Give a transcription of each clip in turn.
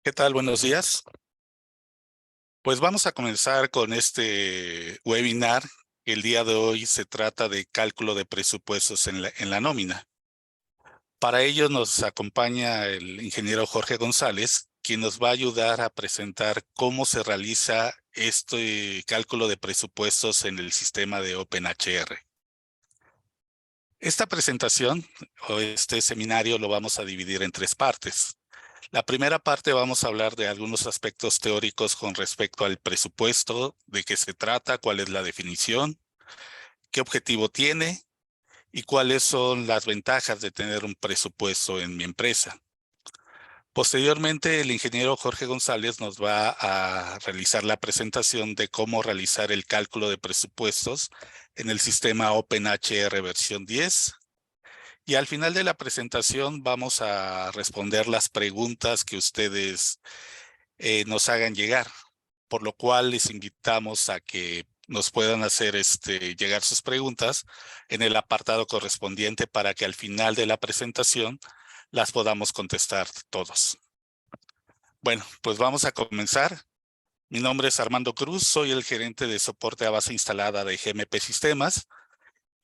¿Qué tal? Buenos días. Pues vamos a comenzar con este webinar. El día de hoy se trata de cálculo de presupuestos en la nómina. Para ello nos acompaña el ingeniero Jorge González, quien nos va a ayudar a presentar cómo se realiza este cálculo de presupuestos en el sistema de OpenHR. Esta presentación o este seminario lo vamos a dividir en tres partes. La primera parte vamos a hablar de algunos aspectos teóricos con respecto al presupuesto, de qué se trata, cuál es la definición, qué objetivo tiene y cuáles son las ventajas de tener un presupuesto en mi empresa. Posteriormente, el ingeniero Jorge González nos va a realizar la presentación de cómo realizar el cálculo de presupuestos en el sistema OpenHR versión 10. Y al final de la presentación vamos a responder las preguntas que ustedes nos hagan llegar, por lo cual les invitamos a que nos puedan hacer llegar sus preguntas en el apartado correspondiente para que al final de la presentación las podamos contestar todos. Bueno, pues vamos a comenzar. Mi nombre es Armando Cruz, soy el gerente de soporte a base instalada de GMP Sistemas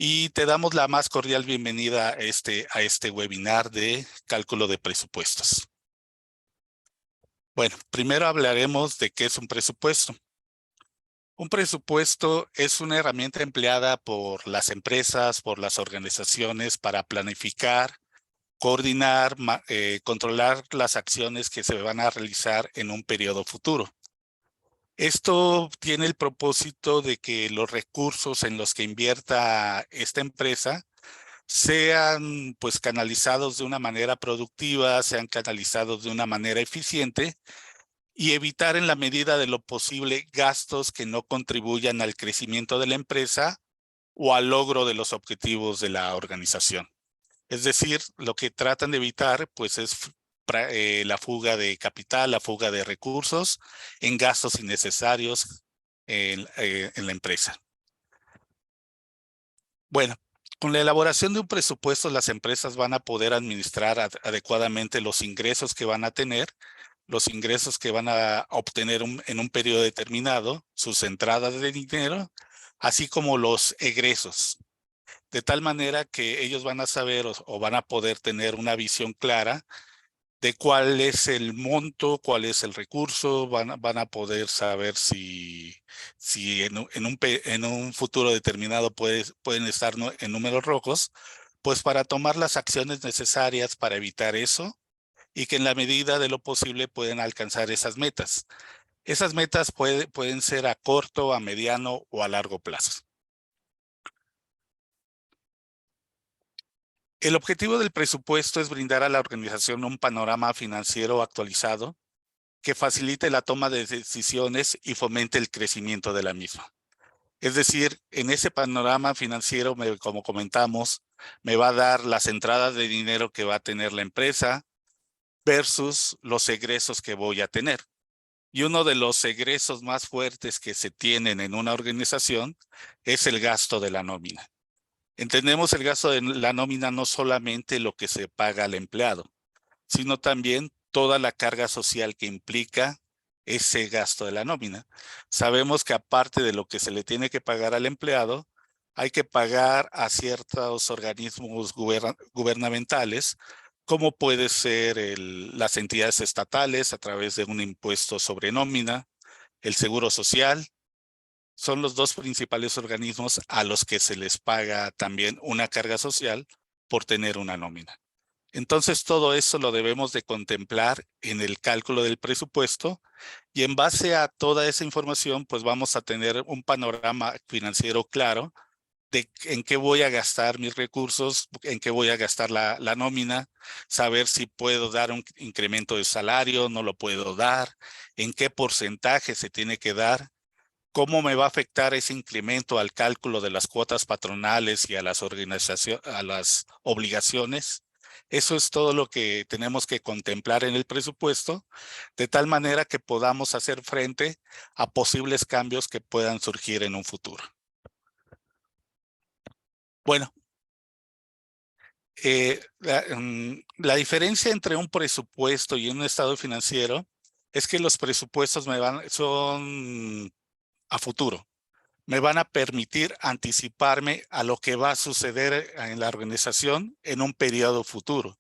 y te damos la más cordial bienvenida a este webinar de cálculo de presupuestos. Bueno, primero hablaremos de qué es un presupuesto. Un presupuesto es una herramienta empleada por las empresas, por las organizaciones para planificar, coordinar, controlar las acciones que se van a realizar en un periodo futuro. Esto tiene el propósito de que los recursos en los que invierta esta empresa sean pues canalizados de una manera productiva, sean canalizados de una manera eficiente y evitar en la medida de lo posible gastos que no contribuyan al crecimiento de la empresa o al logro de los objetivos de la organización. Es decir, lo que tratan de evitar pues es la fuga de capital, la fuga de recursos en gastos innecesarios en la empresa. Bueno, con la elaboración de un presupuesto, las empresas van a poder administrar adecuadamente los ingresos que van a tener, los ingresos que van a obtener en un periodo determinado, sus entradas de dinero, así como los egresos, de tal manera que ellos van a saber o van a poder tener una visión clara de cuál es el monto, cuál es el recurso, van a poder saber si en un futuro determinado pueden estar en números rojos, pues para tomar las acciones necesarias para evitar eso y que en la medida de lo posible pueden alcanzar esas metas. Esas metas pueden ser a corto, a mediano o a largo plazo. El objetivo del presupuesto es brindar a la organización un panorama financiero actualizado que facilite la toma de decisiones y fomente el crecimiento de la misma. Es decir, en ese panorama financiero, como comentamos, me va a dar las entradas de dinero que va a tener la empresa versus los egresos que voy a tener. Y uno de los egresos más fuertes que se tienen en una organización es el gasto de la nómina. Entendemos el gasto de la nómina no solamente lo que se paga al empleado, sino también toda la carga social que implica ese gasto de la nómina. Sabemos que aparte de lo que se le tiene que pagar al empleado, hay que pagar a ciertos organismos gubernamentales, como puede ser las entidades estatales a través de un impuesto sobre nómina, el Seguro Social. Son los dos principales organismos a los que se les paga también una carga social por tener una nómina. Entonces, todo eso lo debemos de contemplar en el cálculo del presupuesto y en base a toda esa información, pues vamos a tener un panorama financiero claro de en qué voy a gastar mis recursos, en qué voy a gastar la nómina, saber si puedo dar un incremento de salario, no lo puedo dar, en qué porcentaje se tiene que dar, cómo me va a afectar ese incremento al cálculo de las cuotas patronales y a las a las obligaciones. Eso es todo lo que tenemos que contemplar en el presupuesto, de tal manera que podamos hacer frente a posibles cambios que puedan surgir en un futuro. Bueno, la diferencia entre un presupuesto y un estado financiero Es que los presupuestos son a futuro. Me van a permitir anticiparme a lo que va a suceder en la organización en un periodo futuro.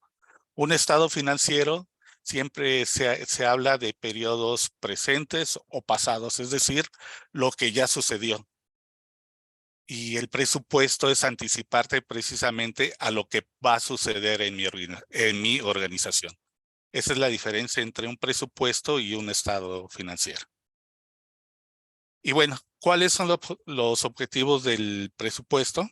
Un estado financiero siempre se habla de periodos presentes o pasados, es decir, lo que ya sucedió. Y el presupuesto es anticiparte precisamente a lo que va a suceder en mi organización. Esa es la diferencia entre un presupuesto y un estado financiero. Y bueno, ¿cuáles son los objetivos del presupuesto?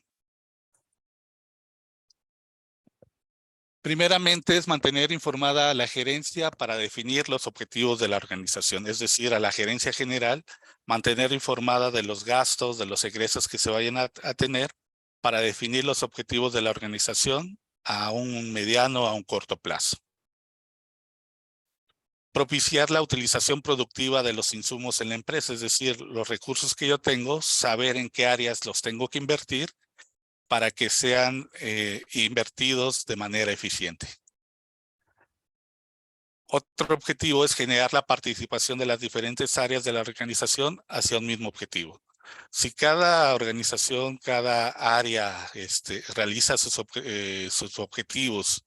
Primeramente es mantener informada a la gerencia para definir los objetivos de la organización, es decir, a la gerencia general, mantener informada de los gastos, de los egresos que se vayan a tener para definir los objetivos de la organización a un mediano, a un corto plazo. Propiciar la utilización productiva de los insumos en la empresa, es decir, los recursos que yo tengo, saber en qué áreas los tengo que invertir para que sean invertidos de manera eficiente. Otro objetivo es generar la participación de las diferentes áreas de la organización hacia un mismo objetivo. Si cada organización, cada área realiza sus objetivos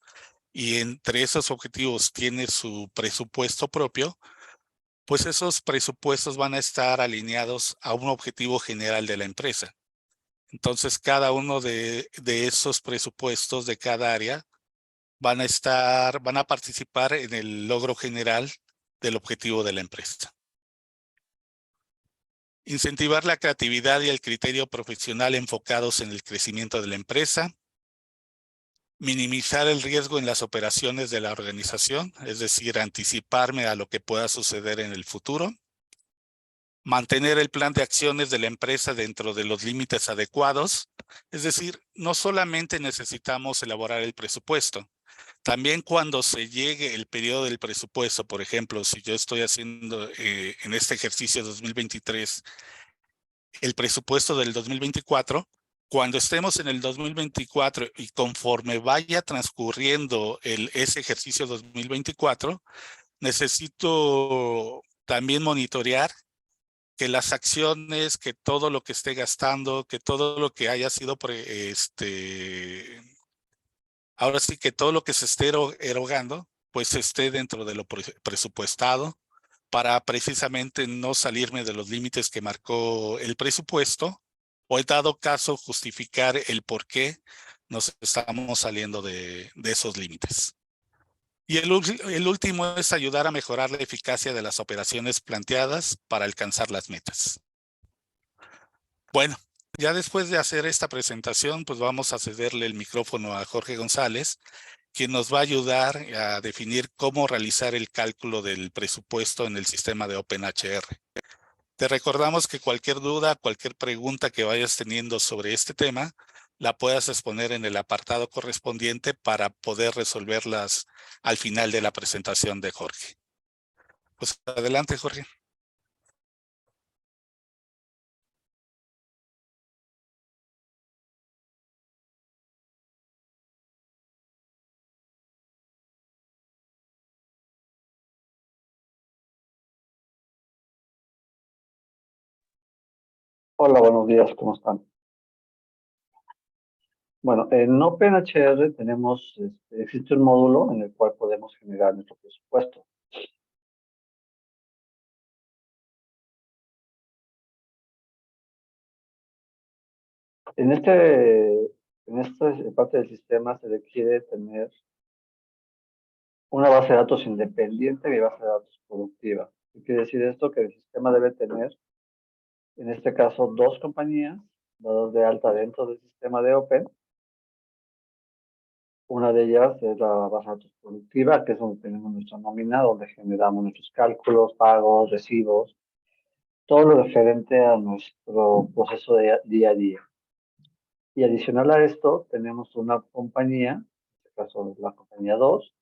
y entre esos objetivos tiene su presupuesto propio, pues esos presupuestos van a estar alineados a un objetivo general de la empresa. Entonces, cada uno de esos presupuestos de cada área van a participar en el logro general del objetivo de la empresa. Incentivar la creatividad y el criterio profesional enfocados en el crecimiento de la empresa. Minimizar el riesgo en las operaciones de la organización, es decir, anticiparme a lo que pueda suceder en el futuro. Mantener el plan de acciones de la empresa dentro de los límites adecuados, es decir, no solamente necesitamos elaborar el presupuesto, también cuando se llegue el periodo del presupuesto, por ejemplo, si yo estoy haciendo en este ejercicio 2023 el presupuesto del 2024, cuando estemos en el 2024 y conforme vaya transcurriendo ese ejercicio 2024, necesito también monitorear que las acciones, que todo lo que esté gastando, que todo lo que haya sido, ahora sí que todo lo que se esté erogando, pues esté dentro de lo presupuestado para precisamente no salirme de los límites que marcó el presupuesto o en dado caso justificar el por qué nos estamos saliendo de esos límites. Y el último es ayudar a mejorar la eficacia de las operaciones planteadas para alcanzar las metas. Bueno, ya después de hacer esta presentación, pues vamos a cederle el micrófono a Jorge González, quien nos va a ayudar a definir cómo realizar el cálculo del presupuesto en el sistema de OpenHR. Te recordamos que cualquier duda, cualquier pregunta que vayas teniendo sobre este tema, la puedas exponer en el apartado correspondiente para poder resolverlas al final de la presentación de Jorge. Pues adelante, Jorge. Hola, buenos días, ¿cómo están? Bueno, en OpenHR existe un módulo en el cual podemos generar nuestro presupuesto. En esta parte del sistema se requiere tener una base de datos independiente y base de datos productiva. ¿Qué quiere decir esto? Que el sistema debe tener, en este caso, dos compañías dadas de alta dentro del sistema de Open. Una de ellas es la base de datos productiva, que es donde tenemos nuestra nómina, donde generamos nuestros cálculos, pagos, recibos, todo lo referente a nuestro proceso de día a día. Y adicional a esto, tenemos una compañía, en este caso es la compañía 2,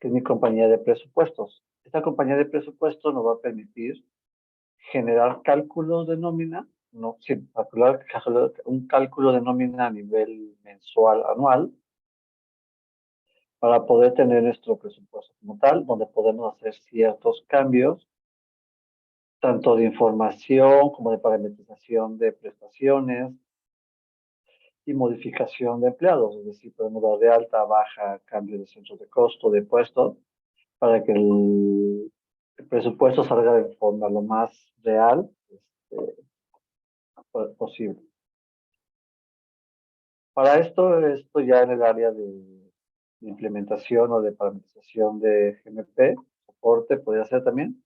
que es mi compañía de presupuestos. Esta compañía de presupuestos nos va a permitir generar cálculos de nómina, no, sí, un cálculo de nómina a nivel mensual, anual, para poder tener nuestro presupuesto como tal, donde podemos hacer ciertos cambios, tanto de información como de parametrización de prestaciones y modificación de empleados. Es decir, podemos dar de alta, baja, cambio de centros de costo, de puestos, para que el presupuesto salga de forma lo más real posible. Para esto ya en el área de implementación o de parametrización de GMP, soporte, podría ser también,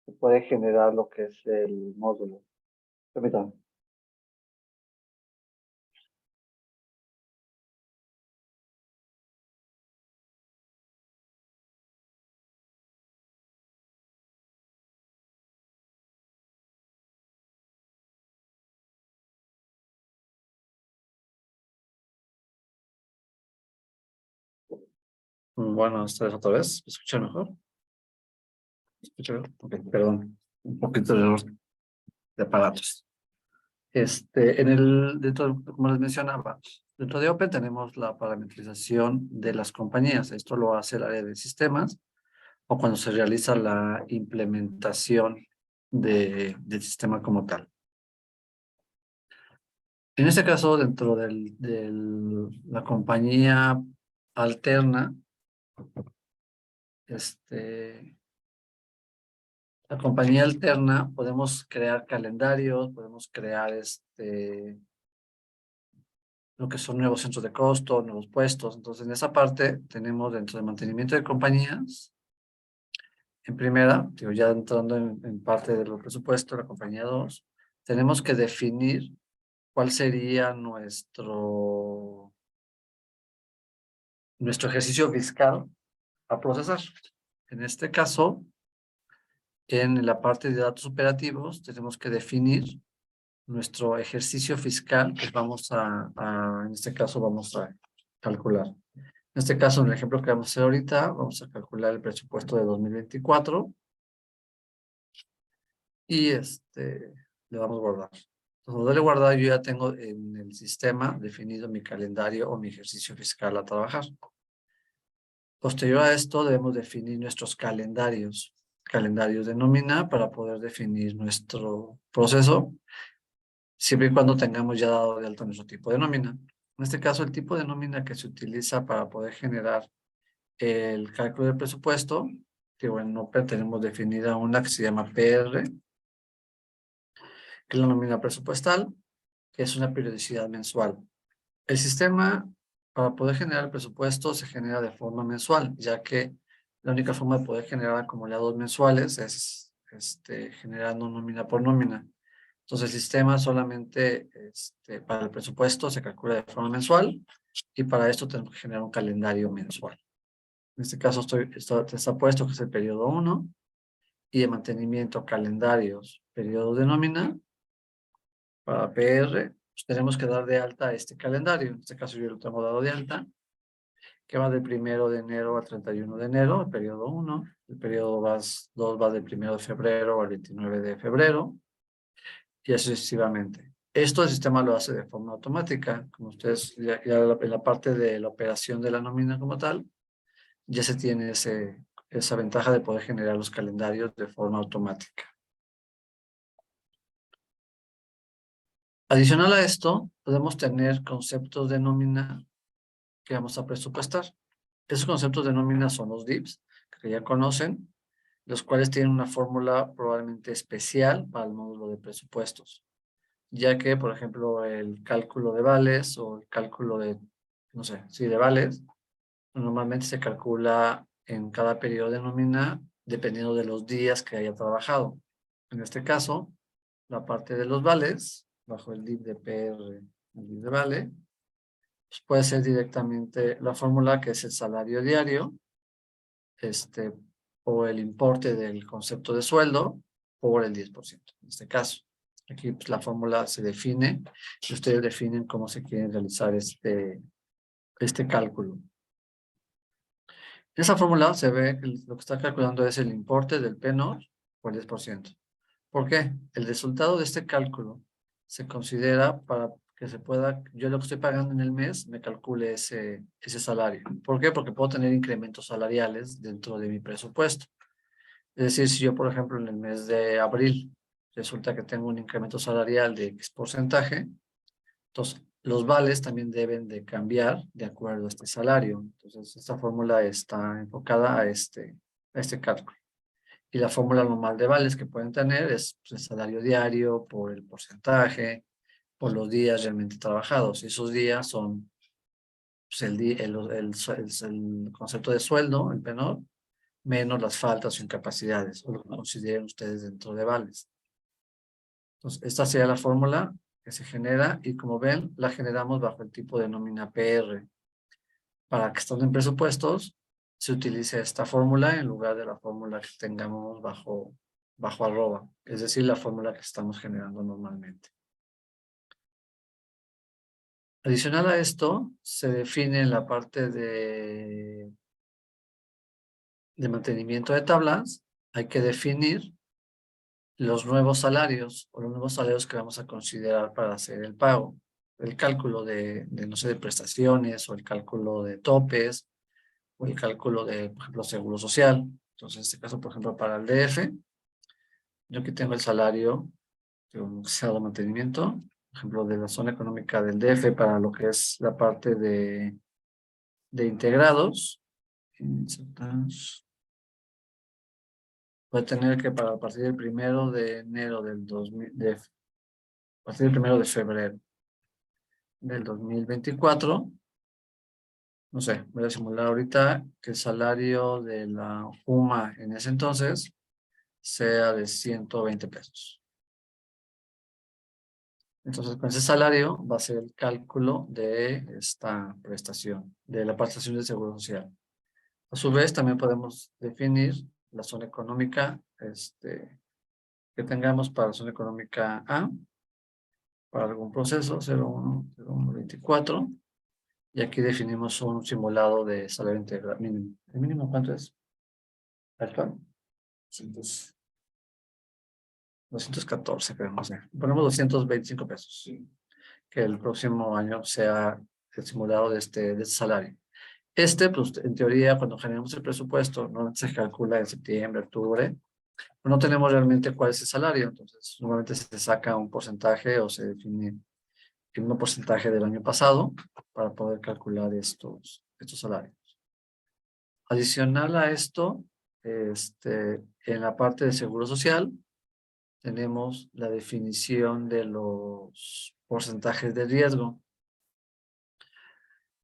se puede generar lo que es el módulo. Permítame. Buenas tardes otra vez. ¿Me escucha mejor? ¿Me escucha bien? Ok, perdón. Un poquito de error de aparatos. Como les mencionaba, dentro de Open tenemos la parametrización de las compañías. Esto lo hace el área de sistemas o cuando se realiza la implementación del sistema como tal. En este caso, dentro de la compañía alterna, la compañía alterna, podemos crear calendarios, podemos crear lo que son nuevos centros de costo, nuevos puestos. Entonces, en esa parte tenemos dentro de mantenimiento de compañías, en primera, digo, ya entrando en parte de los presupuestos, la compañía 2, tenemos que definir cuál sería nuestro ejercicio fiscal a procesar. En este caso, en la parte de datos operativos, tenemos que definir nuestro ejercicio fiscal que en este caso vamos a calcular. En este caso, en el ejemplo que vamos a hacer ahorita, vamos a calcular el presupuesto de 2024 y le damos guardar. Cuando darle guardar, yo ya tengo en el sistema definido mi calendario o mi ejercicio fiscal a trabajar. Posterior a esto, debemos definir nuestros calendarios de nómina para poder definir nuestro proceso, siempre y cuando tengamos ya dado de alta nuestro tipo de nómina. En este caso, el tipo de nómina que se utiliza para poder generar el cálculo del presupuesto, que bueno, tenemos definida una que se llama PR, que es la nómina presupuestal, que es una periodicidad mensual. El sistema, para poder generar el presupuesto, se genera de forma mensual, ya que la única forma de poder generar acumulados mensuales es generando nómina por nómina. Entonces, el sistema solamente para el presupuesto se calcula de forma mensual y para esto tenemos que generar un calendario mensual. En este caso está puesto que es el periodo 1 y de mantenimiento, calendarios, periodos de nómina. Para PR, pues tenemos que dar de alta este calendario. En este caso yo lo tengo dado de alta, que va del 1 de enero al 31 de enero, el periodo 1. El periodo 2 va del 1 de febrero al 29 de febrero y así sucesivamente. Esto el sistema lo hace de forma automática. Como ustedes, ya en la parte de la operación de la nómina como tal, ya se tiene esa ventaja de poder generar los calendarios de forma automática. Adicional a esto, podemos tener conceptos de nómina que vamos a presupuestar. Esos conceptos de nómina son los DIPs, que ya conocen, los cuales tienen una fórmula probablemente especial para el módulo de presupuestos, ya que, por ejemplo, el cálculo de vales o el cálculo de, no sé, sí, de vales, normalmente se calcula en cada periodo de nómina dependiendo de los días que haya trabajado. En este caso, la parte de los vales, bajo el DIP de PR, el DIP de vale, pues puede ser directamente la fórmula que es el salario diario, o el importe del concepto de sueldo por el 10%. En este caso, aquí pues, la fórmula se define y ustedes definen cómo se quieren realizar este cálculo. En esa fórmula se ve que lo que está calculando es el importe del PNOR por el 10%. ¿Por qué? El resultado de este cálculo se considera para que se pueda, yo lo que estoy pagando en el mes, me calcule ese salario. ¿Por qué? Porque puedo tener incrementos salariales dentro de mi presupuesto. Es decir, si yo, por ejemplo, en el mes de abril resulta que tengo un incremento salarial de X porcentaje, entonces los vales también deben de cambiar de acuerdo a este salario. Entonces, esta fórmula está enfocada a este cálculo. Y la fórmula normal de vales que pueden tener es pues, el salario diario por el porcentaje, por los días realmente trabajados. Y esos días son pues, el concepto de sueldo, el penor, menos las faltas o incapacidades, o lo que consideren ustedes dentro de vales. Entonces, esta sería la fórmula que se genera y como ven, la generamos bajo el tipo de nómina PR. Para que estando en presupuestos, se utilice esta fórmula en lugar de la fórmula que tengamos bajo arroba, es decir, la fórmula que estamos generando normalmente. Adicional a esto, se define en la parte de mantenimiento de tablas, hay que definir los nuevos salarios o los nuevos salarios que vamos a considerar para hacer el pago. El cálculo no sé, de prestaciones o el cálculo de topes o el cálculo de, por ejemplo, seguro social. Entonces, en este caso, por ejemplo, para el DF, yo aquí tengo el salario de un de mantenimiento, por ejemplo, de la zona económica del DF para lo que es la parte de integrados. Voy a tener que para a partir del 1 de enero del 2000, a partir del 1 de febrero del 2024, no sé, voy a simular ahorita que el salario de la UMA en ese entonces sea de 120 pesos. Entonces, con ese salario va a ser el cálculo de esta prestación, de la prestación de seguro social. A su vez, también podemos definir la zona económica que tengamos para la zona económica A, para algún proceso, 01, 0124, y aquí definimos un simulado de salario integral mínimo. ¿El mínimo cuánto es? ¿Actual? 214, creo, no sé. Ponemos 225 pesos. Que el próximo año sea el simulado de este salario. Pues, en teoría, cuando generamos el presupuesto, no se calcula en septiembre, octubre, no tenemos realmente cuál es el salario, entonces normalmente se saca un porcentaje o se define el mismo porcentaje del año pasado para poder calcular estos salarios. Adicional a esto, en la parte de seguro social, tenemos la definición de los porcentajes de riesgo.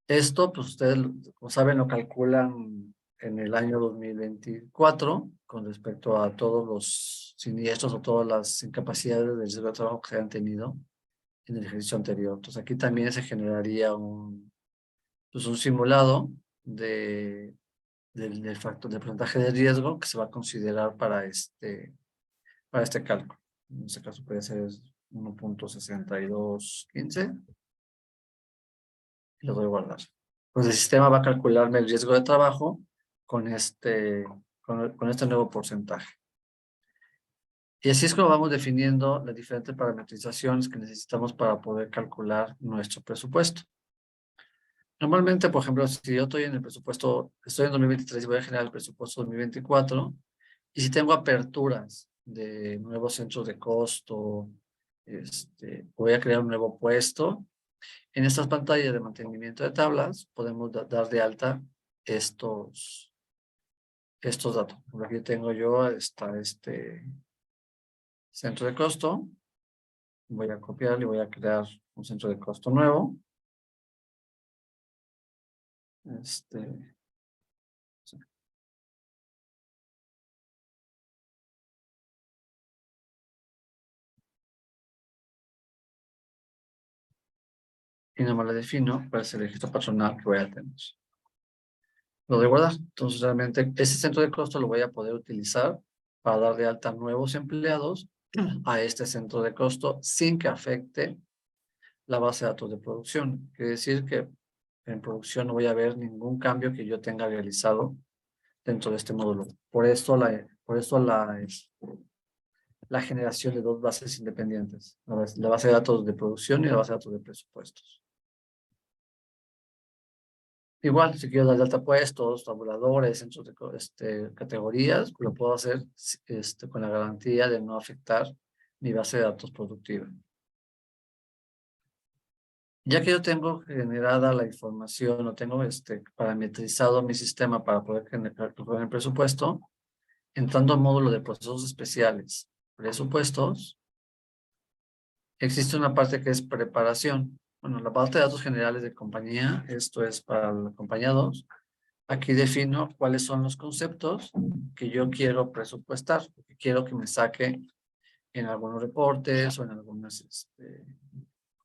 Esto, pues ustedes, como saben, lo calculan en el año 2024 con respecto a todos los siniestros o todas las incapacidades del riesgo de trabajo que se han tenido en el ejercicio anterior. Entonces aquí también se generaría un simulado del factor, del porcentaje de riesgo que se va a considerar para este cálculo. En este caso puede ser 1.6215. Lo doy a guardar. Pues el sistema va a calcularme el riesgo de trabajo con este nuevo porcentaje. Y así es como vamos definiendo las diferentes parametrizaciones que necesitamos para poder calcular nuestro presupuesto. Normalmente, por ejemplo, si yo estoy en el presupuesto, estoy en 2023 y voy a generar el presupuesto 2024, y si tengo aperturas de nuevos centros de costo, voy a crear un nuevo puesto. En estas pantallas de mantenimiento de tablas podemos dar de alta estos datos. Por aquí tengo yo este centro de costo. Voy a copiar y voy a crear un centro de costo nuevo. Y nomás le defino cuál es el registro patronal que voy a tener. Lo de guardar. Entonces, realmente, ese centro de costo lo voy a poder utilizar para dar de alta nuevos empleados a este centro de costo sin que afecte la base de datos de producción. Quiere decir que en producción no voy a ver ningún cambio que yo tenga realizado dentro de este módulo. Por esto la generación de dos bases independientes, la base de datos de producción y la base de datos de presupuestos. Igual, si quiero dar de alta puestos, tabuladores, centros de categorías, lo puedo hacer con la garantía de no afectar mi base de datos productiva. Ya que yo tengo generada la información o tengo parametrizado mi sistema para poder generar el presupuesto, entrando al módulo de procesos especiales, presupuestos, existe una parte que es preparación. Bueno, la parte de datos generales de compañía, esto es para la compañía 2. Aquí defino cuáles son los conceptos que yo quiero presupuestar, que quiero que me saque en algunos reportes o en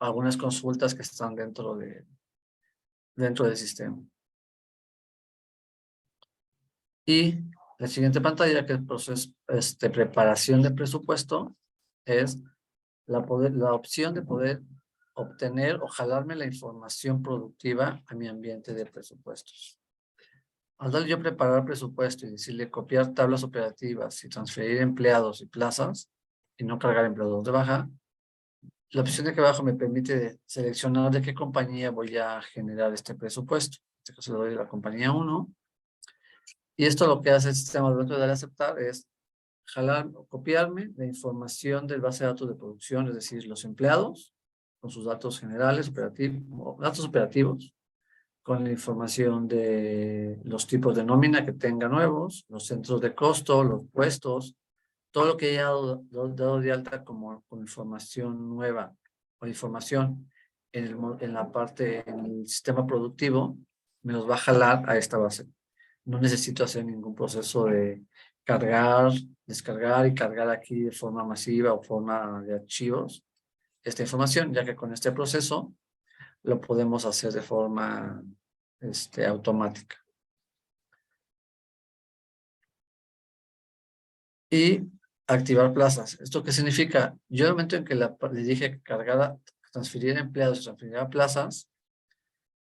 algunas consultas que están dentro del sistema. Y la siguiente pantalla, que es el proceso preparación de presupuesto, es la opción de poder obtener o jalarme la información productiva a mi ambiente de presupuestos. Al dar yo preparar presupuesto y decirle copiar tablas operativas y transferir empleados y plazas y no cargar empleados de baja, la opción de aquí abajo me permite seleccionar de qué compañía voy a generar este presupuesto. En este caso le doy a la compañía 1. Y esto lo que hace el sistema al momento de darle a aceptar es jalar o copiarme la información del base de datos de producción, es decir, los empleados con sus datos generales, datos operativos, con la información de los tipos de nómina que tenga nuevos, los centros de costo, los puestos, todo lo que haya dado de alta como con información nueva o información en el sistema productivo, me los va a jalar a esta base. No necesito hacer ningún proceso de cargar, descargar y cargar aquí de forma masiva o forma de archivos esta información, ya que con este proceso lo podemos hacer de forma automática. Y activar plazas. ¿Esto qué significa? Yo en el momento en que le dije que cargara, transferir empleados y transferir plazas,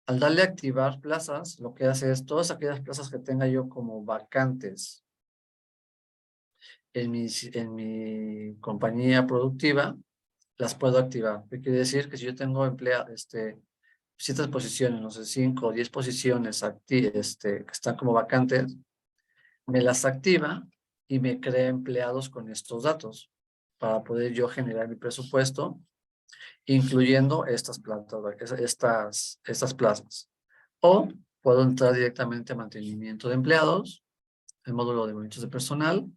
al darle a activar plazas, lo que hace es todas aquellas plazas que tenga yo como vacantes en mi compañía productiva, las puedo activar. ¿Qué quiere decir? Que si yo tengo ciertas posiciones, no sé, 5 o 10 posiciones que están como vacantes, me las activa y me crea empleados con estos datos para poder yo generar mi presupuesto, incluyendo estas plazas. O puedo entrar directamente a mantenimiento de empleados, el módulo de movimientos de personal,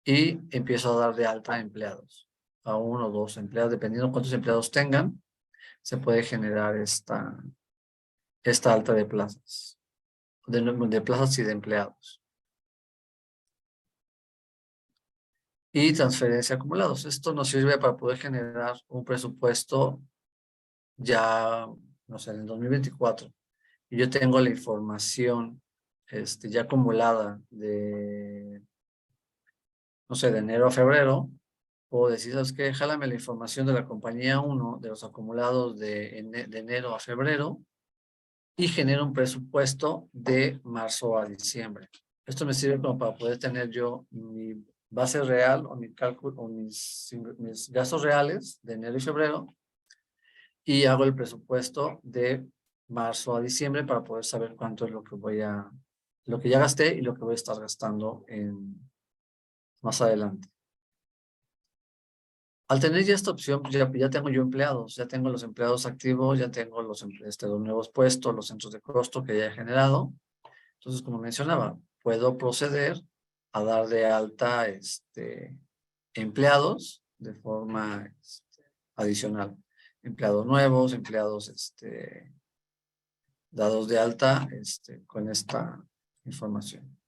y empiezo a dar de alta a empleados, a 1 o 2 empleados, dependiendo de cuántos empleados tengan, se puede generar esta alta de plazas, de plazas y de empleados. Y transferencia de acumulados. Esto nos sirve para poder generar un presupuesto ya, no sé, en el 2024. Y yo tengo la información ya acumulada de, no sé, de enero a febrero. Puedo decir, ¿sabes qué? Jálame la información de la compañía 1, de los acumulados de enero a febrero, y genero un presupuesto de marzo a diciembre. Esto me sirve como para poder tener yo mi base real o mi cálculo o mis gastos reales de enero y febrero, y hago el presupuesto de marzo a diciembre para poder saber cuánto es lo que ya gasté y lo que voy a estar gastando más adelante. Al tener ya esta opción, pues ya tengo yo empleados, ya tengo los empleados activos, ya tengo los nuevos puestos, los centros de costo que ya he generado. Entonces, como mencionaba, puedo proceder a dar de alta empleados de forma adicional. Empleados nuevos, empleados dados de alta con esta información.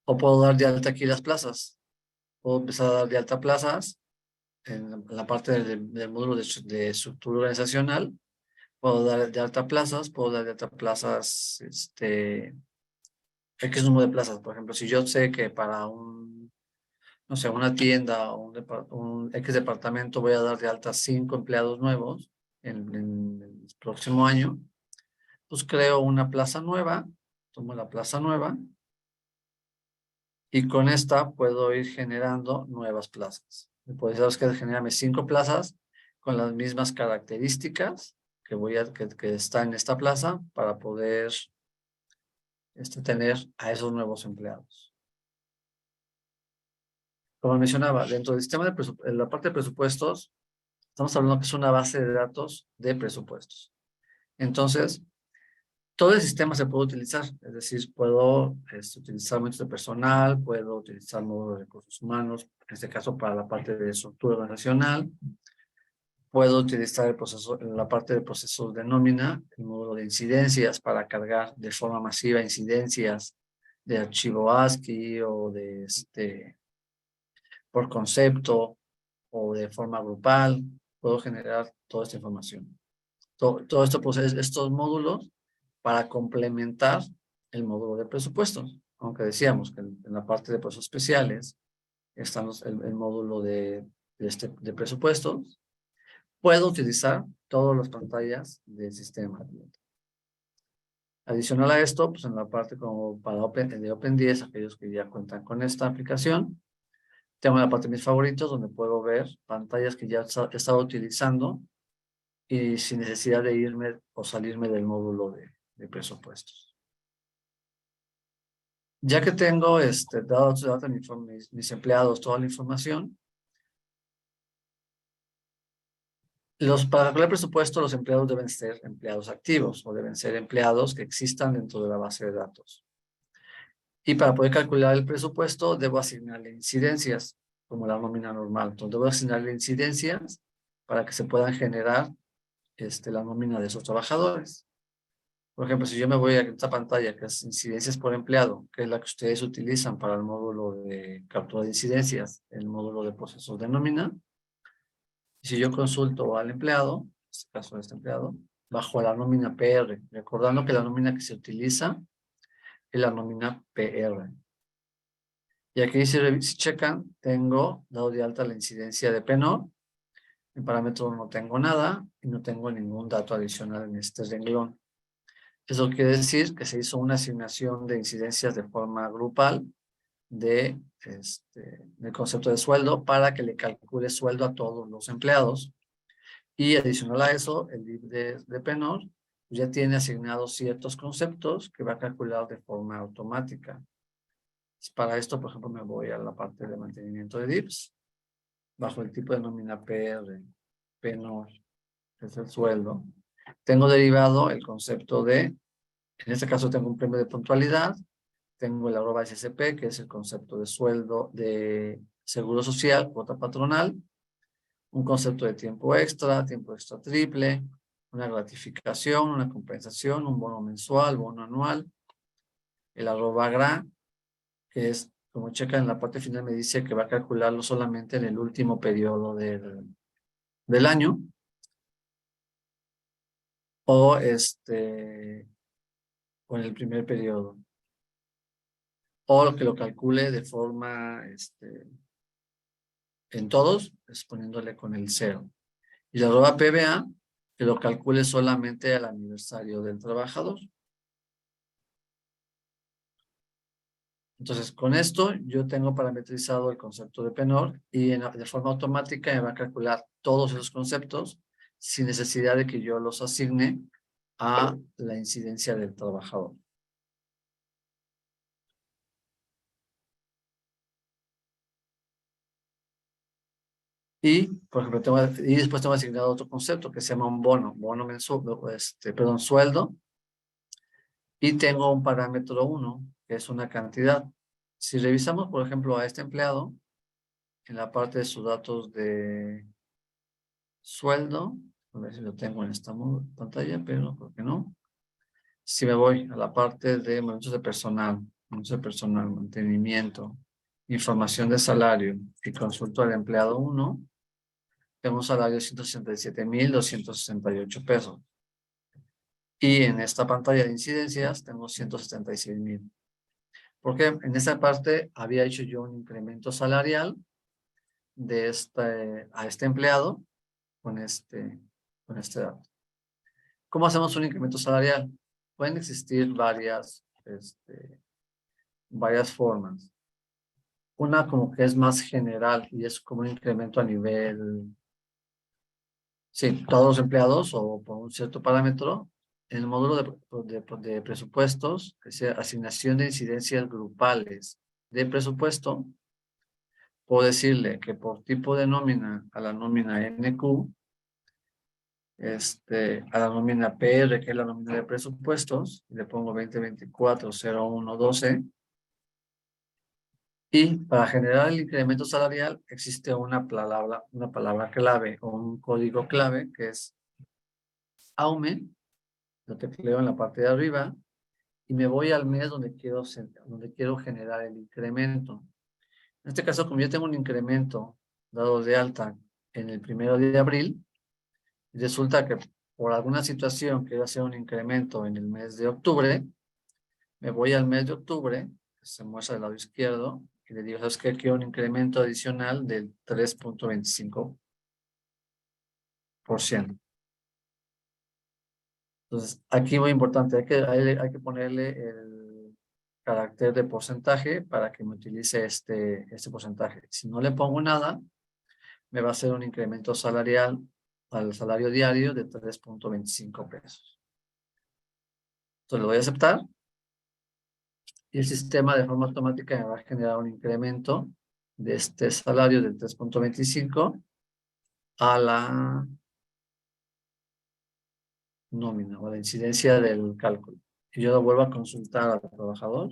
O puedo dar de alta aquí las plazas. Puedo empezar a dar de alta plazas en la parte del módulo de estructura organizacional. Puedo dar de alta plazas, X número de plazas. Por ejemplo, si yo sé que para no sé, una tienda o un X departamento voy a dar de alta 5 empleados nuevos en el próximo año, pues creo una plaza nueva, tomo la plaza nueva Y con esta puedo ir generando nuevas plazas. Pues sabes que generarme 5 plazas con las mismas características que está en esta plaza para poder tener a esos nuevos empleados. Como mencionaba, dentro del sistema en la parte de presupuestos, estamos hablando que es una base de datos de presupuestos. Entonces, todo el sistema se puede utilizar, es decir, puedo utilizar métodos de personal, puedo utilizar módulos de recursos humanos, en este caso para la parte de estructura organizacional, puedo utilizar la parte de procesos de nómina, el módulo de incidencias para cargar de forma masiva incidencias de archivo ASCII o por concepto o de forma grupal, puedo generar toda esta información. Todo esto, pues, estos módulos para complementar el módulo de presupuestos. Aunque decíamos que en la parte de procesos especiales está el módulo de presupuestos, puedo utilizar todas las pantallas del sistema. Adicional a esto, pues en la parte como para de Open10, aquellos que ya cuentan con esta aplicación, tengo la parte de mis favoritos donde puedo ver pantallas que ya he estado utilizando y sin necesidad de irme o salirme del módulo de presupuestos. Ya que tengo dados mis empleados, toda la información, para calcular presupuesto, los empleados deben ser empleados activos o deben ser empleados que existan dentro de la base de datos. Y para poder calcular el presupuesto, debo asignarle incidencias, como la nómina normal. Entonces, debo asignarle incidencias para que se puedan generar la nómina de esos trabajadores. Por ejemplo, si yo me voy a esta pantalla, que es incidencias por empleado, que es la que ustedes utilizan para el módulo de captura de incidencias, el módulo de procesos de nómina, y si yo consulto al empleado, en este caso este empleado, bajo la nómina PR, recordando que la nómina que se utiliza es la nómina PR. Y aquí si checan, tengo dado de alta la incidencia de PENOR, en parámetros no tengo nada y no tengo ningún dato adicional en este renglón. Eso quiere decir que se hizo una asignación de incidencias de forma grupal del concepto de sueldo para que le calcule sueldo a todos los empleados. Y adicional a eso, el DIP de PENOR ya tiene asignados ciertos conceptos que va a calcular de forma automática. Para esto, por ejemplo, me voy a la parte de mantenimiento de DIPs, bajo el tipo de nómina PR, PENOR, que es el sueldo. Tengo derivado el concepto en este caso tengo un premio de puntualidad, tengo el @SSP, que es el concepto de sueldo de seguro social, cuota patronal, un concepto de tiempo extra triple, una gratificación, una compensación, un bono mensual, bono anual, el @GRA, que es, como checa en la parte final, me dice que va a calcularlo solamente en el último periodo del año, o o en el primer periodo, o lo que lo calcule de forma en todos, es poniéndole con el 0. Y la @PBA, que lo calcule solamente al aniversario del trabajador. Entonces, con esto yo tengo parametrizado el concepto de PENOR y de forma automática me va a calcular todos esos conceptos sin necesidad de que yo los asigne a la incidencia del trabajador. Y, por ejemplo, después tengo asignado otro concepto que se llama un bono mensual, perdón, sueldo. Y tengo un parámetro 1, que es una cantidad. Si revisamos, por ejemplo, a este empleado, en la parte de sus datos de sueldo, a ver si lo tengo en esta pantalla, pero no, creo que no. Si me voy a la parte de momentos de personal, mantenimiento, información de salario y consulto al empleado 1, tengo un salario de 167,268 pesos. Y en esta pantalla de incidencias tengo 176,000. Porque en esta parte había hecho yo un incremento salarial a este empleado con este dato. ¿Cómo hacemos un incremento salarial? Pueden existir varias formas. Una como que es más general y es como un incremento a nivel, sí, todos los empleados o por un cierto parámetro. En el módulo de presupuestos, que sea asignación de incidencias grupales de presupuesto, puedo decirle que por tipo de nómina a la nómina NQ, a la nómina PR, que es la nómina de presupuestos, le pongo 2024-01-12. Y para generar el incremento salarial existe una palabra clave o un código clave que es AUME, lo tecleo en la parte de arriba, y me voy al mes donde quiero generar el incremento. En este caso, como yo tengo un incremento dado de alta en el 1 de abril, y resulta que por alguna situación quiero hacer un incremento en el mes de octubre, me voy al mes de octubre, que se muestra del lado izquierdo, y le digo, ¿sabes qué? Quiero un incremento adicional del 3.25%. Entonces, aquí muy importante, hay que ponerle el carácter de porcentaje para que me utilice este porcentaje. Si no le pongo nada, me va a hacer un incremento salarial al salario diario de 3.25 pesos. Entonces, lo voy a aceptar y el sistema de forma automática me va a generar un incremento de este salario del 3.25 a la nómina o a la incidencia del cálculo. Y yo lo vuelvo a consultar al trabajador.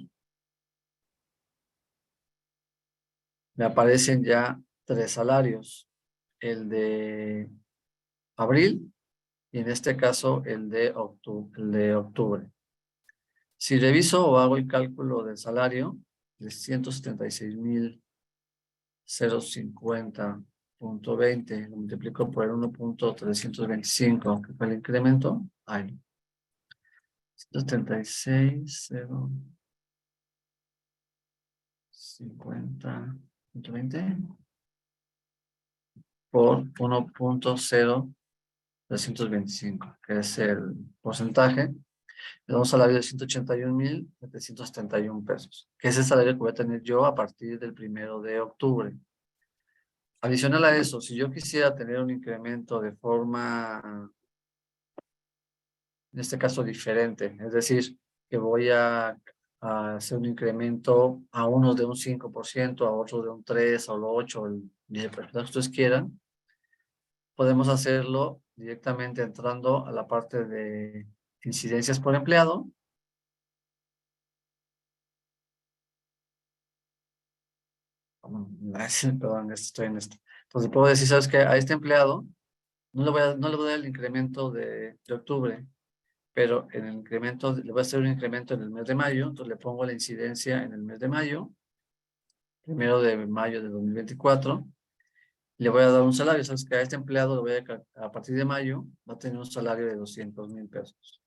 Me aparecen ya 3 salarios, el de abril y en este caso el de octubre. Si reviso o hago el cálculo del salario de 176.050.20, lo multiplico por el 1.325, que fue el incremento, hay 176.050.20 por 1.0325, que es el porcentaje. Le da un salario de 181.771 pesos, que es el salario que voy a tener yo a partir del 1 de octubre. Adicional a eso, si yo quisiera tener un incremento de forma, en este caso, diferente, es decir, que voy a hacer un incremento a unos de un 5%, a otros de un 3%, o lo 8%, el 10%, que ustedes quieran, podemos hacerlo directamente entrando a la parte de incidencias por empleado. Perdón, estoy en esto. Entonces puedo decir, ¿sabes qué? A este empleado no le voy a dar el incremento de octubre, pero en el incremento, le voy a hacer un incremento en el mes de mayo, entonces le pongo la incidencia en el mes de mayo, 1 de mayo de 2024, le voy a dar un salario, ¿sabes qué? A este empleado le voy a partir de mayo va a tener un salario de 200,000 pesos.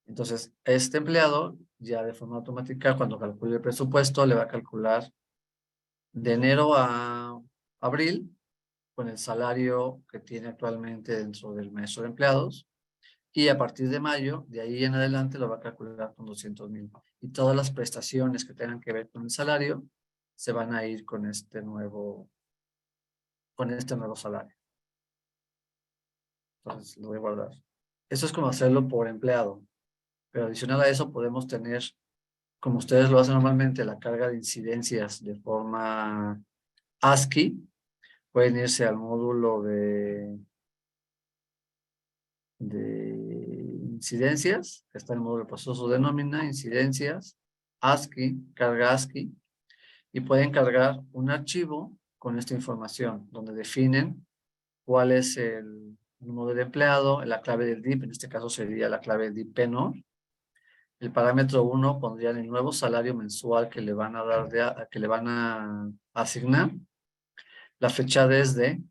Entonces, este empleado ya de forma automática, cuando calcule el presupuesto, le va a calcular de enero a abril con el salario que tiene actualmente dentro del maestro de empleados, y a partir de mayo, de ahí en adelante, lo va a calcular con 200,000. Y todas las prestaciones que tengan que ver con el salario se van a ir con este nuevo salario. Entonces, lo voy a guardar. Eso es como hacerlo por empleado. Pero adicional a eso, podemos tener, como ustedes lo hacen normalmente, la carga de incidencias de forma ASCII. Pueden irse al módulo de incidencias, que está en el módulo de proceso de nómina, incidencias, ASCII, carga ASCII, y pueden cargar un archivo con esta información, donde definen cuál es el número del empleado, la clave del DIP, en este caso sería la clave DIP PENOR. El parámetro 1 pondrían el nuevo salario mensual que le van a dar, que le van a asignar, la fecha desde,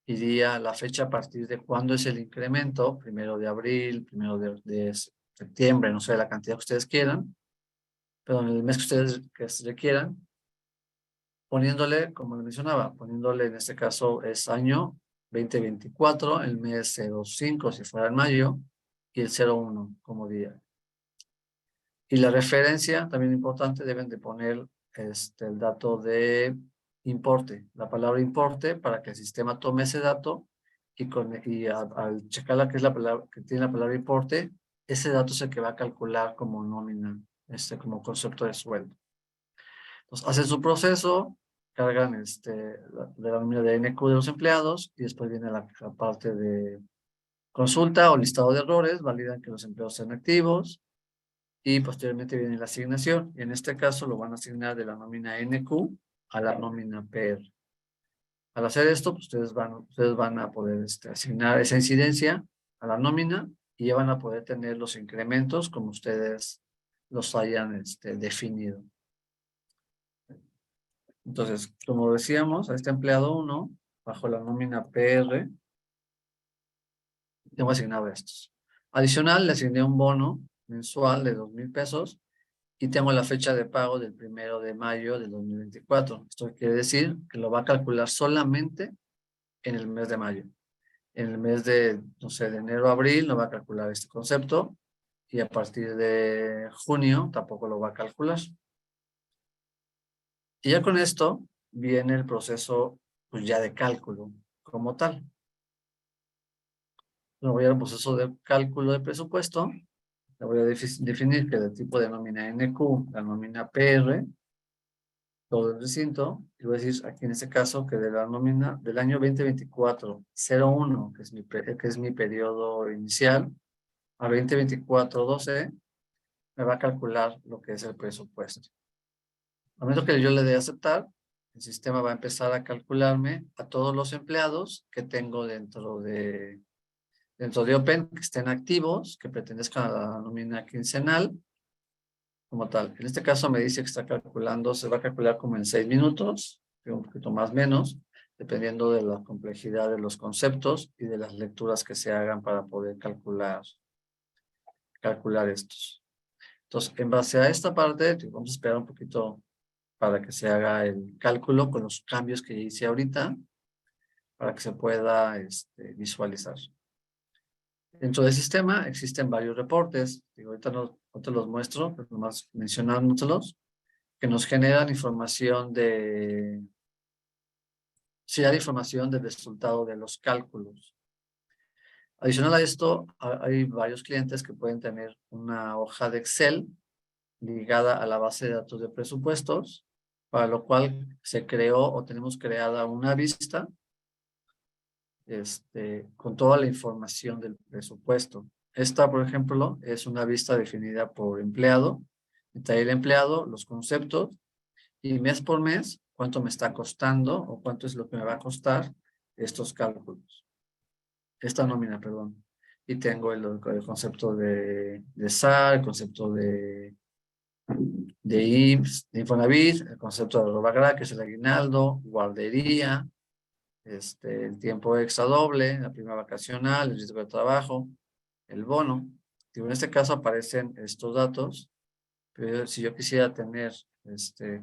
iría la fecha a partir de cuándo es el incremento, 1 de abril, 1 de septiembre, no sé, la cantidad que ustedes quieran, pero en el mes que ustedes requieran, poniéndole, como les mencionaba, poniéndole en este caso es año 2024, el mes 05 si fuera en mayo, y el 01 como día. Y la referencia, también importante, deben de poner el dato de importe, la palabra importe, para que el sistema tome ese dato al checar la que es la palabra que tiene la palabra importe, ese dato es el que va a calcular como nómina, como concepto de sueldo. Entonces, hacen su proceso, cargan de la nómina de NQ de los empleados y después viene la parte de consulta o listado de errores, validan que los empleados sean activos y posteriormente viene la asignación. Y en este caso lo van a asignar de la nómina NQ a la nómina PR. Al hacer esto, pues ustedes van a poder asignar esa incidencia a la nómina y ya van a poder tener los incrementos como ustedes los hayan definido. Entonces, como decíamos, a este empleado 1, bajo la nómina PR, tengo asignado estos. Adicional, le asigné un bono mensual de 2,000 pesos y tengo la fecha de pago del 1 de mayo de 2024. Esto quiere decir que lo va a calcular solamente en el mes de mayo. En el mes de, no sé, de enero a abril no va a calcular este concepto y a partir de junio tampoco lo va a calcular. Y ya con esto viene el proceso pues ya de cálculo como tal. Me voy al proceso de cálculo de presupuesto. Le voy a definir que de tipo de nómina NQ, la nómina PR, todo el recinto, y voy a decir aquí en este caso que de la nómina del año 2024-01, que es mi periodo inicial, a 2024-12, me va a calcular lo que es el presupuesto. Al momento que yo le dé a aceptar, el sistema va a empezar a calcularme a todos los empleados que tengo dentro de Open, que estén activos, que pertenezcan a la nómina quincenal, como tal. En este caso me dice que está calculando, se va a calcular como en 6 minutos, un poquito más o menos, dependiendo de la complejidad de los conceptos y de las lecturas que se hagan para poder calcular estos. Entonces, en base a esta parte, vamos a esperar un poquito para que se haga el cálculo con los cambios que hice ahorita, para que se pueda visualizar. Dentro del sistema existen varios reportes, ahorita no te los muestro, pero nomás mencionándotelos, que nos generan información del resultado de los cálculos. Adicional a esto, hay varios clientes que pueden tener una hoja de Excel ligada a la base de datos de presupuestos, para lo cual se creó o tenemos creada una vista con toda la información del presupuesto. Esta, por ejemplo, es una vista definida por empleado. Está el empleado, los conceptos, y mes por mes, cuánto me está costando o cuánto es lo que me va a costar estos cálculos. Esta nómina, perdón. Y tengo el concepto de SAR, el concepto de IMSS, de Infonavit, el concepto de Robagra, que es el aguinaldo, guardería, el tiempo extra doble, la prima vacacional, el riesgo de trabajo, el bono. En este caso aparecen estos datos, pero si yo quisiera tener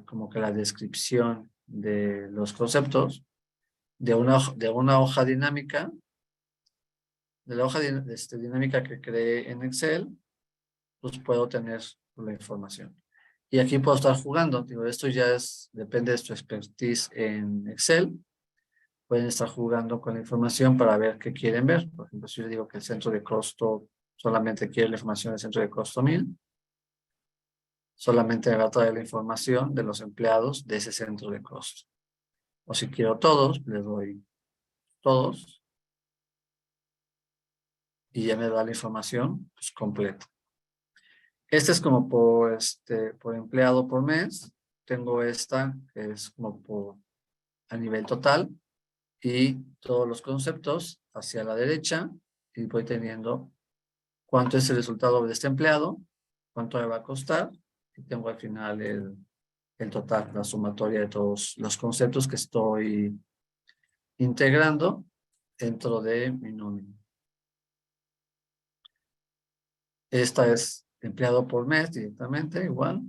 como que la descripción de los conceptos de una hoja dinámica, de la hoja dinámica que creé en Excel, pues puedo tener la información. Y aquí puedo estar jugando. Digo, esto ya depende de su expertise en Excel. Pueden estar jugando con la información para ver qué quieren ver. Por ejemplo, si yo digo que el centro de costo solamente quiere la información del centro de costo 1000, solamente me va a traer la información de los empleados de ese centro de costo. O si quiero todos, les doy todos y ya me da la información pues, completa. Este es como por empleado por mes. Tengo esta que es como a nivel total y todos los conceptos hacia la derecha y voy teniendo cuánto es el resultado de este empleado, cuánto me va a costar y tengo al final el total, la sumatoria de todos los conceptos que estoy integrando dentro de mi nómina. Esta es empleado por mes directamente, igual.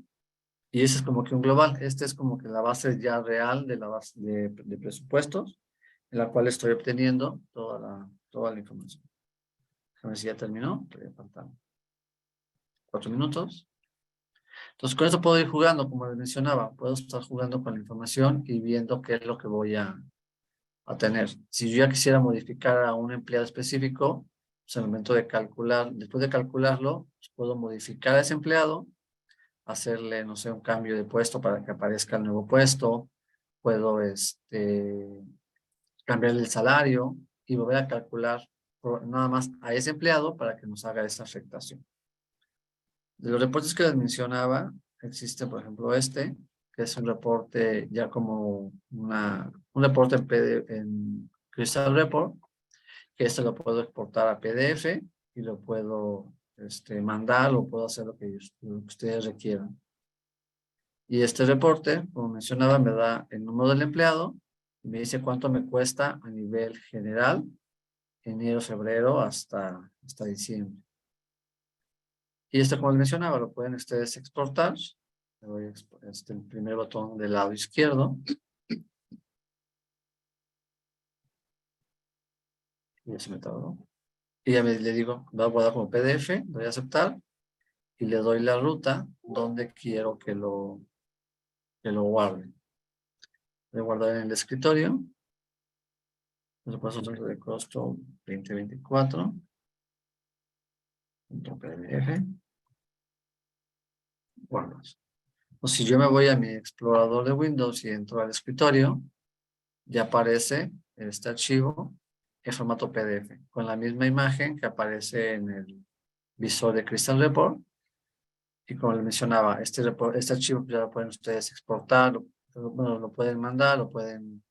Y ese es como que un global. Este es como que la base ya real de la base de presupuestos, en la cual estoy obteniendo toda la información. Déjame ver si ya terminó. Todavía faltan 4 minutos. Entonces, con eso puedo ir jugando, como les mencionaba. Puedo estar jugando con la información y viendo qué es lo que voy a tener. Si yo ya quisiera modificar a un empleado específico, pues en el momento de calcular, después de calcularlo, pues puedo modificar a ese empleado, hacerle, no sé, un cambio de puesto para que aparezca el nuevo puesto. Puedo cambiarle el salario y volver a calcular nada más a ese empleado para que nos haga esa afectación. De los reportes que les mencionaba, existe, por ejemplo, que es un reporte ya como un reporte en Crystal Report, que lo puedo exportar a PDF y lo puedo mandar, o puedo hacer lo que ustedes requieran. Y este reporte, como mencionaba, me da el número del empleado y me dice cuánto me cuesta a nivel general, enero, febrero hasta diciembre. Y como les mencionaba, lo pueden ustedes exportar. Le doy el primer botón del lado izquierdo. Y ya se me tardó. Y ya le digo, lo voy a guardar como PDF, doy a aceptar y le doy la ruta donde quiero que lo guarde. Voy a guardar en el escritorio. Presupuesto de costo 2024. .pdf. Guardas. O si yo me voy a mi explorador de Windows y entro al escritorio, ya aparece este archivo en formato PDF, con la misma imagen que aparece en el visor de Crystal Report. Y como les mencionaba, este archivo ya lo pueden ustedes exportar, lo pueden mandar, lo pueden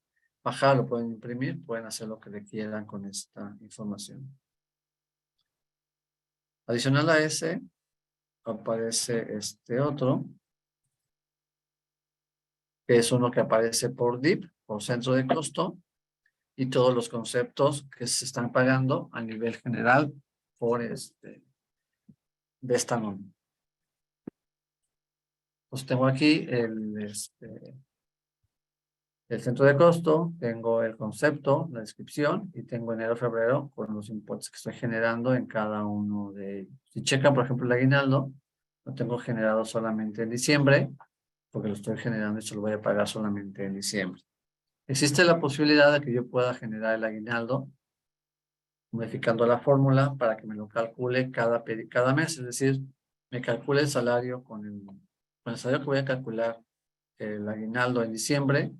bajar, lo pueden imprimir, pueden hacer lo que requieran con esta información. Adicional a ese, aparece este otro, que es uno que aparece por DIP, por centro de costo, y todos los conceptos que se están pagando a nivel general por de esta nómina. Pues tengo aquí el centro de costo, tengo el concepto, la descripción, y tengo enero, febrero con los importes que estoy generando en cada uno de ellos. Si checan, por ejemplo, el aguinaldo, lo tengo generado solamente en diciembre, porque lo estoy generando y se lo voy a pagar solamente en diciembre. Existe la posibilidad de que yo pueda generar el aguinaldo modificando la fórmula para que me lo calcule cada mes, es decir, me calcule el salario con el salario que voy a calcular el aguinaldo en diciembre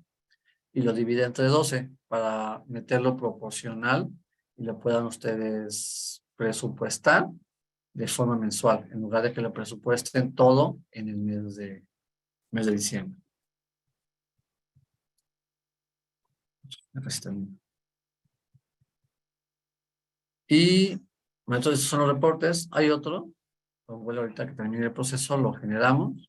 y lo divide entre 12 para meterlo proporcional y lo puedan ustedes presupuestar de forma mensual, en lugar de que lo presupuesten todo en el mes de diciembre. Y entonces esos son los reportes. Hay otro, bueno, ahorita que termine el proceso lo generamos,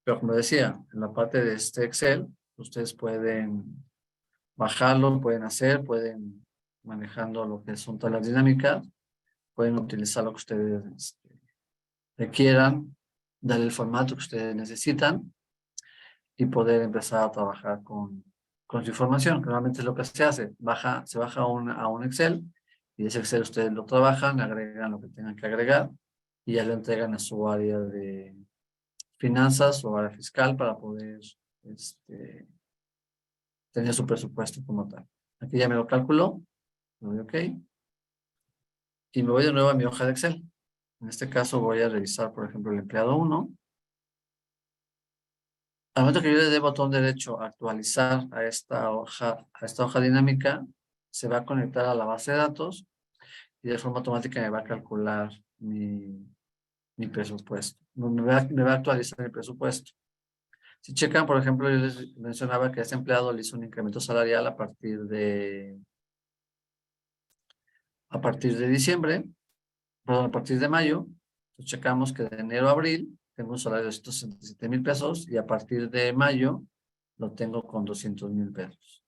pero como decía, en la parte de este Excel, ustedes pueden bajarlo, pueden manejando lo que son todas las dinámicas, pueden utilizar lo que ustedes requieran, darle el formato que ustedes necesitan y poder empezar a trabajar con su información, que normalmente es lo que se hace. Se baja a un Excel y ese Excel ustedes lo trabajan, agregan lo que tengan que agregar y ya lo entregan a su área de finanzas o área fiscal para poder tener su presupuesto como tal. Aquí ya me lo calculó, le doy OK y me voy de nuevo a mi hoja de Excel. En este caso voy a revisar, por ejemplo, el empleado 1. Al momento que yo le dé botón derecho a actualizar a esta hoja dinámica, se va a conectar a la base de datos y de forma automática me va a calcular mi presupuesto. Me va a actualizar mi presupuesto. Si checan, por ejemplo, yo les mencionaba que a este empleado le hizo un incremento salarial a partir de diciembre, perdón, a partir de mayo. Entonces checamos que de enero a abril tengo un salario de 167,000 pesos y a partir de mayo lo tengo con 200,000 pesos.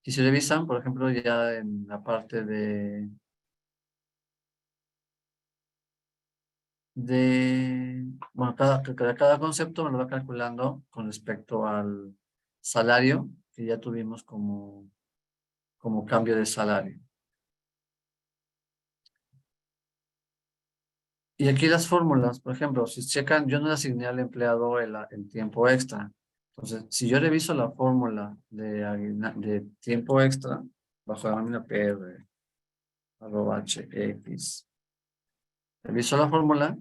Y si revisan, por ejemplo, ya en la parte bueno, cada concepto me lo va calculando con respecto al salario que ya tuvimos como cambio de salario. Y aquí las fórmulas, por ejemplo, si checan, yo no le asigné al empleado el tiempo extra. Entonces, si yo reviso la fórmula de tiempo extra, bajo la lámina PR, arroba HX, reviso la fórmula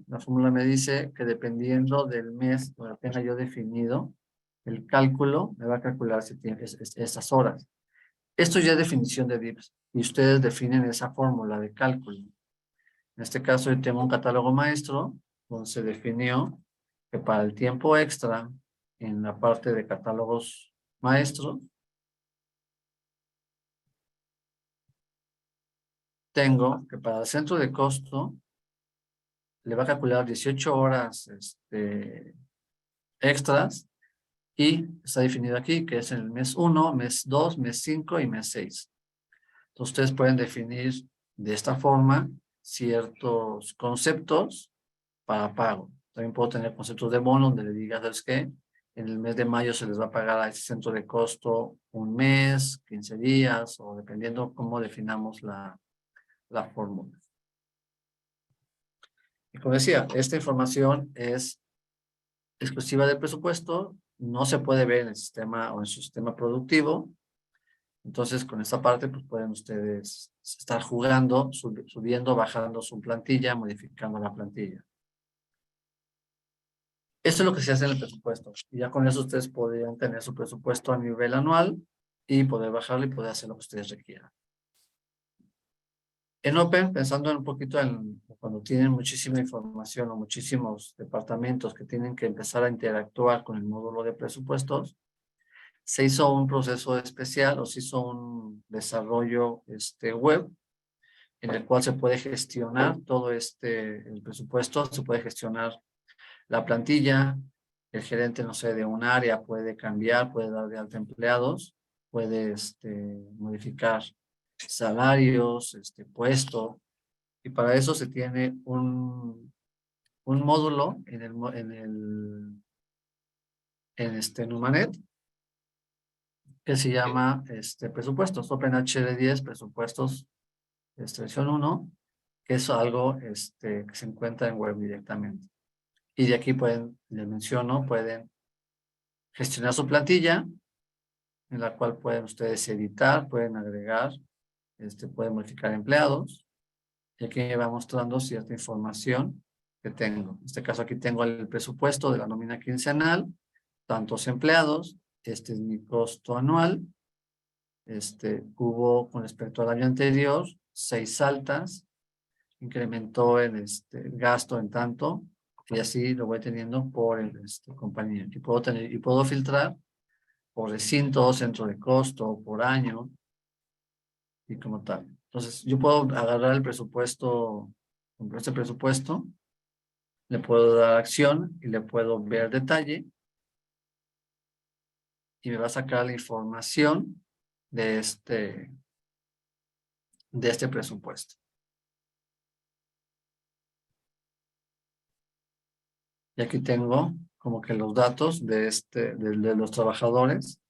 me dice que dependiendo del mes donde tenga yo definido, el cálculo me va a calcular esas horas. Esto ya es definición de DIPS y ustedes definen esa fórmula de cálculo. En este caso, yo tengo un catálogo maestro donde se definió que para el tiempo extra en la parte de catálogos maestros, tengo que para el centro de costo le va a calcular 18 horas extras y está definido aquí que es en el mes 1, mes 2, mes 5 y mes 6. Entonces, ustedes pueden definir de esta forma ciertos conceptos para pago. También puedo tener conceptos de bono donde le diga, ¿sabes qué? En el mes de mayo se les va a pagar a ese centro de costo un mes, 15 días, o dependiendo cómo definamos la fórmula. Y como decía, esta información es exclusiva del presupuesto, no se puede ver en el sistema o en su sistema productivo. Entonces, con esta parte, pues pueden ustedes estar jugando, subiendo, bajando su plantilla, modificando la plantilla. Eso es lo que se hace en el presupuesto. Y ya con eso ustedes podrían tener su presupuesto a nivel anual y poder bajarlo y poder hacer lo que ustedes requieran. En Open, pensando un poquito en cuando tienen muchísima información o muchísimos departamentos que tienen que empezar a interactuar con el módulo de presupuestos, se hizo un proceso especial o se hizo un desarrollo web en el cual se puede gestionar todo el presupuesto, se puede gestionar la plantilla, el gerente, no sé, de un área puede cambiar, puede dar de alta empleados, puede modificar salarios, puesto, y para eso se tiene un módulo en Numanet que se llama presupuestos, OpenHD10 presupuestos, versión 1, que es algo que se encuentra en web directamente. Y de aquí pueden, les menciono, pueden gestionar su plantilla, en la cual pueden ustedes editar, pueden agregar, pueden modificar empleados. Y aquí me va mostrando cierta información que tengo. En este caso aquí tengo el presupuesto de la nómina quincenal, tantos empleados, este es mi costo anual, hubo con respecto al año anterior 6 altas, incrementó el gasto en tanto, y así lo voy teniendo por compañía. Y puedo filtrar por recinto, centro de costo, por año y como tal. Entonces, yo puedo agarrar el presupuesto, con este presupuesto, le puedo dar acción y le puedo ver detalle y me va a sacar la información de este presupuesto. Y aquí tengo como que los datos de los trabajadores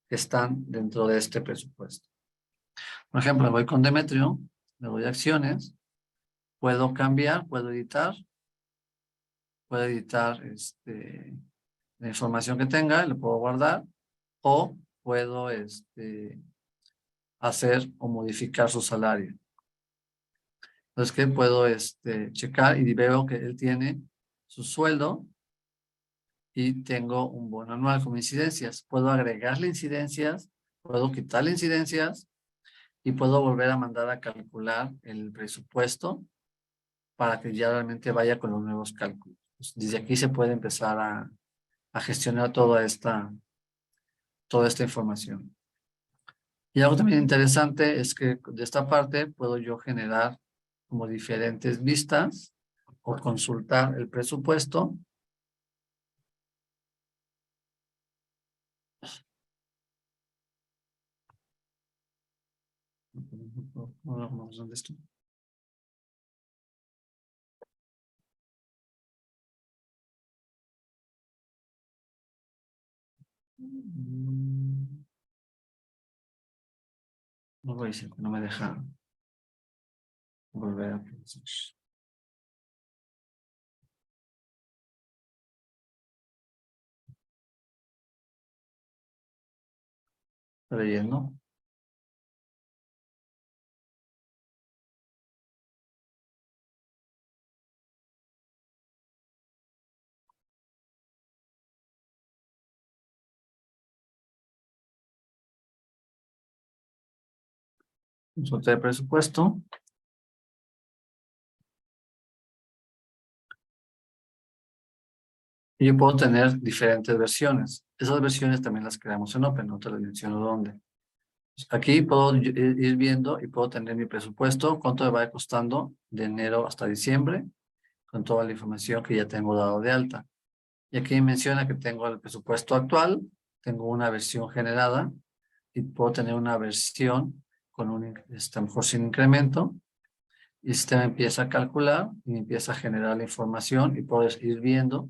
que están dentro de este presupuesto. Por ejemplo, voy con Demetrio, le doy acciones, puedo cambiar, puedo editar la información que tenga, lo puedo guardar, o puedo hacer o modificar su salario. Entonces, que puedo checar y veo que él tiene su sueldo y tengo un bono anual con incidencias. Puedo agregarle incidencias, puedo quitarle incidencias y puedo volver a mandar a calcular el presupuesto para que ya realmente vaya con los nuevos cálculos. Pues, desde aquí se puede empezar a gestionar toda esta información. Y algo también interesante es que de esta parte puedo yo generar como diferentes vistas o consultar el presupuesto. ¿Dónde estoy? No voy a decir que no me deja volver a pensar. Estoy leyendo. Consulta de presupuesto. Y yo puedo tener diferentes versiones. Esas versiones también las creamos en Open, no te las menciono dónde. Aquí puedo ir viendo y puedo tener mi presupuesto, cuánto me va costando de enero hasta diciembre, con toda la información que ya tengo dado de alta. Y aquí menciona que tengo el presupuesto actual, tengo una versión generada y puedo tener una versión con a lo mejor sin incremento. Y el sistema empieza a calcular y empieza a generar la información y puedo ir viendo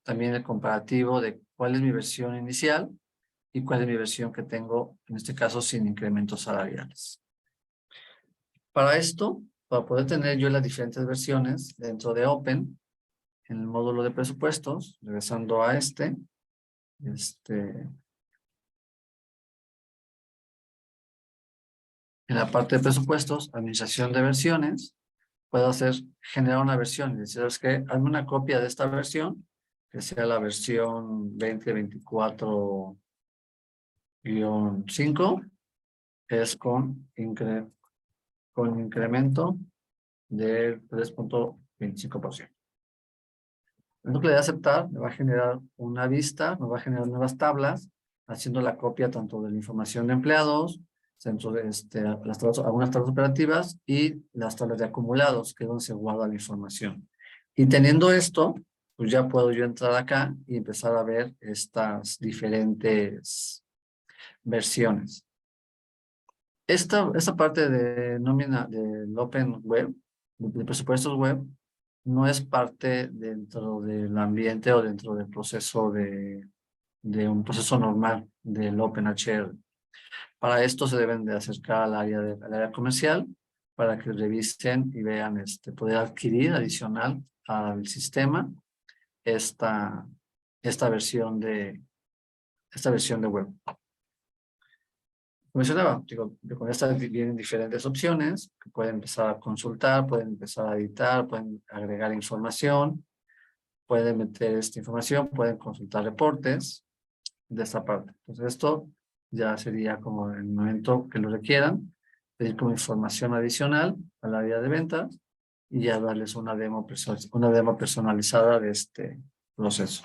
también el comparativo de cuál es mi versión inicial y cuál es mi versión que tengo, en este caso, sin incrementos salariales. Para esto, para poder tener yo las diferentes versiones dentro de Open, en el módulo de presupuestos, regresando a en la parte de presupuestos, administración de versiones, puedo generar una versión y decir, ¿sabes qué? Hazme una copia de esta versión, que sea la versión 2024-5, que es con incremento del 3.25%. Lo que le da a aceptar, me va a generar una vista, me va a generar nuevas tablas, haciendo la copia tanto de la información de empleados, dentro de algunas tablas operativas y las tablas de acumulados, que es donde se guarda la información. Y teniendo esto, pues ya puedo yo entrar acá y empezar a ver estas diferentes versiones. Esta parte de nómina del Open Web, de presupuestos web, no es parte dentro del ambiente o dentro del proceso de un proceso normal del OpenHR. Para esto se deben de acercar al área comercial para que revisen y vean poder adquirir adicional al sistema esta versión de web. Como mencionaba, digo, con esta vienen diferentes opciones que pueden empezar a consultar, pueden empezar a editar, pueden agregar información, pueden meter esta información, pueden consultar reportes de esta parte. Entonces esto ya sería como en el momento que lo requieran, pedir como información adicional al área de ventas y ya darles una demo personalizada de este proceso.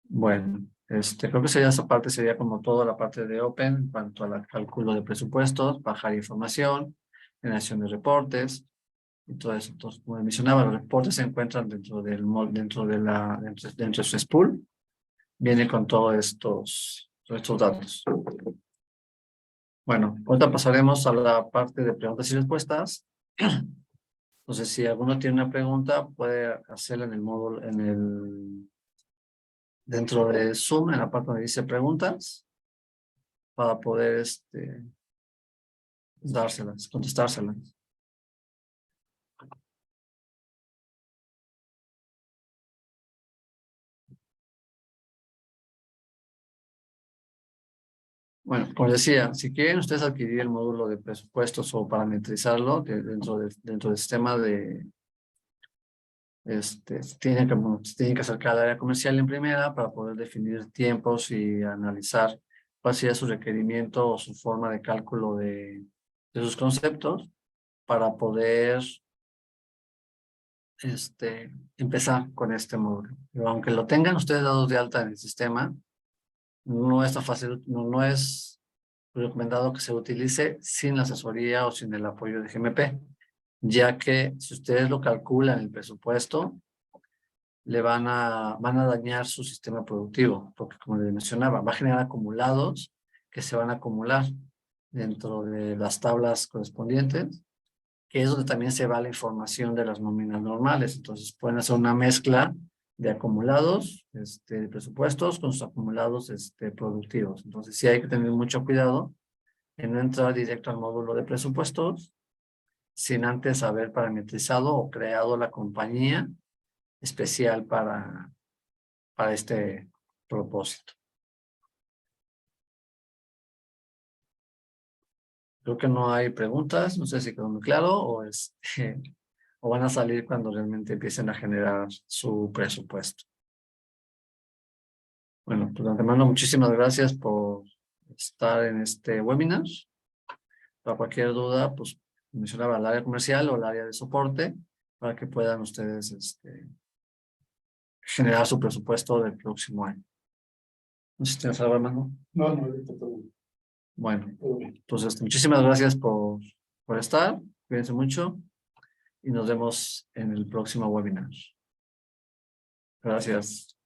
Bueno, creo que sería esa parte, sería como toda la parte de Open en cuanto al cálculo de presupuestos, bajar información, generación de reportes y todo eso. Entonces, como mencionaba, los reportes se encuentran dentro de su spool. Viene con todos estos datos. Bueno, ahorita pasaremos a la parte de preguntas y respuestas. Entonces, si alguno tiene una pregunta, puede hacerla en el módulo, dentro de Zoom, en la parte donde dice preguntas, para poder contestárselas. Bueno, como decía, si quieren ustedes adquirir el módulo de presupuestos o parametrizarlo dentro del sistema tienen que acercar al área comercial en primera para poder definir tiempos y analizar cuál sería su requerimiento o su forma de cálculo de sus conceptos para poder empezar con este módulo. Pero aunque lo tengan ustedes dados de alta en el sistema, no es tan fácil, no es recomendado que se utilice sin la asesoría o sin el apoyo de GMP, ya que si ustedes lo calculan en el presupuesto, van a dañar su sistema productivo, porque como les mencionaba, va a generar acumulados que se van a acumular dentro de las tablas correspondientes, que es donde también se va la información de las nóminas normales. Entonces pueden hacer una mezcla de acumulados, de presupuestos con sus acumulados productivos. Entonces sí hay que tener mucho cuidado en no entrar directo al módulo de presupuestos sin antes haber parametrizado o creado la compañía especial para este propósito. Creo que no hay preguntas, no sé si quedó muy claro o, o van a salir cuando realmente empiecen a generar su presupuesto. Bueno, pues de antemano, muchísimas gracias por estar en este webinar. Para cualquier duda, pues mencionaba el área comercial o el área de soporte para que puedan ustedes generar su presupuesto del próximo año. No sé si tienes algo, hermano. No, ahorita todo. Bueno, Todo bien. entonces muchísimas gracias por estar. Cuídense mucho y nos vemos en el próximo webinar. Gracias.